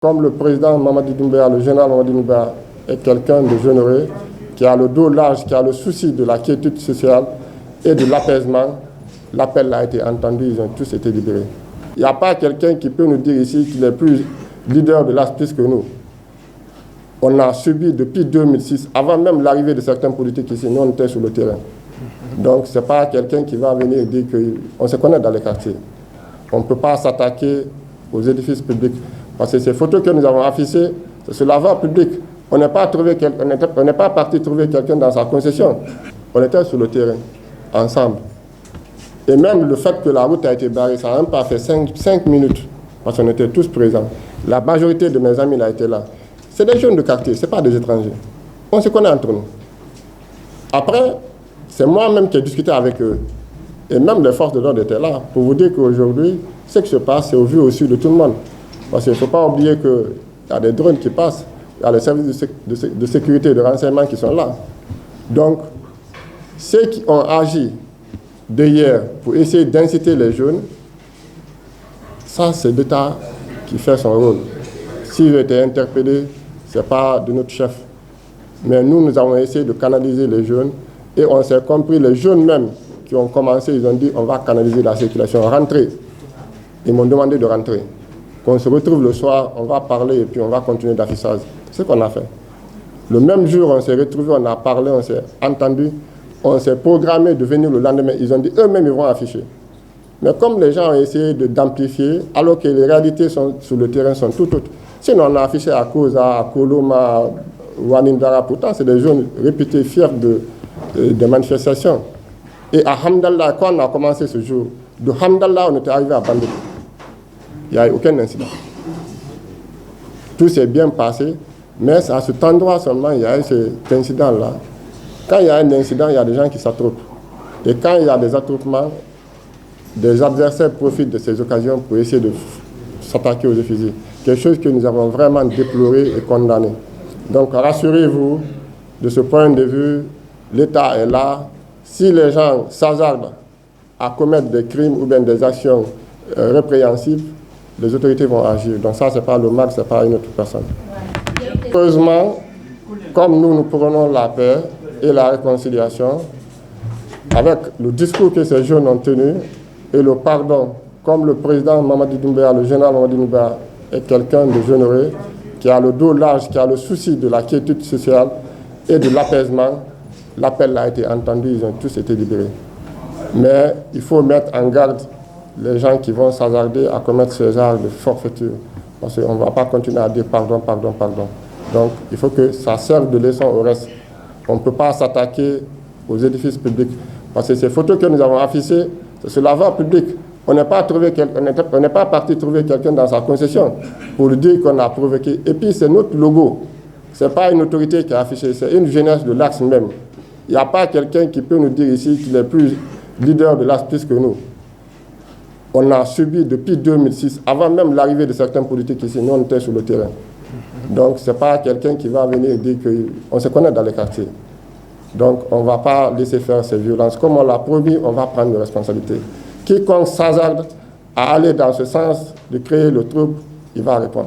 Comme le président Mamadi Doumbouya, le général Mamadi Doumbouya est quelqu'un de généreux, qui a le dos large, qui a le souci de la quiétude sociale et de l'apaisement, l'appel a été entendu, ils ont tous été libérés. Il n'y a pas quelqu'un qui peut nous dire ici qu'il est plus leader de l'ASPIS que nous. On a subi depuis 2006, avant même l'arrivée de certains politiques ici, nous on était sur le terrain. Donc ce n'est pas quelqu'un qui va venir dire qu'on se connaît dans les quartiers. On ne peut pas s'attaquer aux édifices publics. Parce que ces photos que nous avons affichées, c'est sur la voie publique. On n'est pas parti trouver quelqu'un dans sa concession. On était sur le terrain, ensemble. Et même le fait que la route a été barrée, ça n'a même pas fait 5 minutes. Parce qu'on était tous présents. La majorité de mes amis a été là. C'est des jeunes de quartier, ce n'est pas des étrangers. On se connaît entre nous. Après, c'est moi-même qui ai discuté avec eux. Et même les forces de l'ordre étaient là. Pour vous dire qu'aujourd'hui, ce qui se passe, c'est au vu aussi de tout le monde. Parce qu'il ne faut pas oublier qu'il y a des drones qui passent, il y a les services de sécurité et de renseignement qui sont là. Donc, ceux qui ont agi de hier pour essayer d'inciter les jeunes, ça c'est l'État qui fait son rôle. S'ils ont été interpellés, ce n'est pas de notre chef. Mais nous avons essayé de canaliser les jeunes et on s'est compris, les jeunes même qui ont commencé, ils ont dit on va canaliser la circulation, rentrer. Ils m'ont demandé de rentrer. Qu'on se retrouve le soir, on va parler et puis on va continuer d'affichage. C'est ce qu'on a fait. Le même jour, on s'est retrouvés, on a parlé, on s'est entendu, on s'est programmé de venir le lendemain. Ils ont dit eux-mêmes, ils vont afficher. Mais comme les gens ont essayé d'amplifier, alors que les réalités sur le terrain sont tout autres. Sinon, on a affiché à Koza, à Koloma, à Wanindara. Pourtant, c'est des jeunes réputés fiers de manifestations. Et à Hamdallah, quand on a commencé ce jour, de Hamdallah, on était arrivé à Bandit. Il n'y a eu aucun incident. Tout s'est bien passé, mais c'est à cet endroit seulement il y a eu cet incident-là. Quand il y a un incident, il y a des gens qui s'attroupent. Et quand il y a des attroupements, des adversaires profitent de ces occasions pour essayer de s'attaquer aux fusils. Quelque chose que nous avons vraiment déploré et condamné. Donc rassurez-vous, de ce point de vue, l'État est là. Si les gens s'hasardent à commettre des crimes ou bien des actions répréhensibles, les autorités vont agir. Donc ça, ce n'est pas le MAC, ce n'est pas une autre personne. Heureusement, comme nous prenons la paix et la réconciliation, avec le discours que ces jeunes ont tenu et le pardon, comme le président Mamadi Doumbouya, le général Mamadi Doumbouya est quelqu'un de généreux, qui a le dos large, qui a le souci de la quiétude sociale et de l'apaisement, l'appel a été entendu, ils ont tous été libérés. Mais il faut mettre en garde les gens qui vont s'hasarder à commettre ce genre de forfaiture. Parce qu'on ne va pas continuer à dire pardon, pardon, pardon. Donc il faut que ça serve de leçon au reste. On ne peut pas s'attaquer aux édifices publics. Parce que ces photos que nous avons affichées, c'est sur la voie publique. On n'est pas parti trouver quelqu'un dans sa concession pour lui dire qu'on a provoqué. Et puis c'est notre logo. Ce n'est pas une autorité qui a affiché, c'est une jeunesse de l'Axe même. Il n'y a pas quelqu'un qui peut nous dire ici qu'il est plus leader de l'ASPIS que nous. On a subi depuis 2006, avant même l'arrivée de certains politiques ici, nous on était sur le terrain. Donc ce n'est pas quelqu'un qui va venir dire qu'on se connaît dans les quartiers. Donc on ne va pas laisser faire ces violences. Comme on l'a promis, on va prendre nos responsabilités. Quiconque s'hasarde à aller dans ce sens de créer le trouble, il va répondre.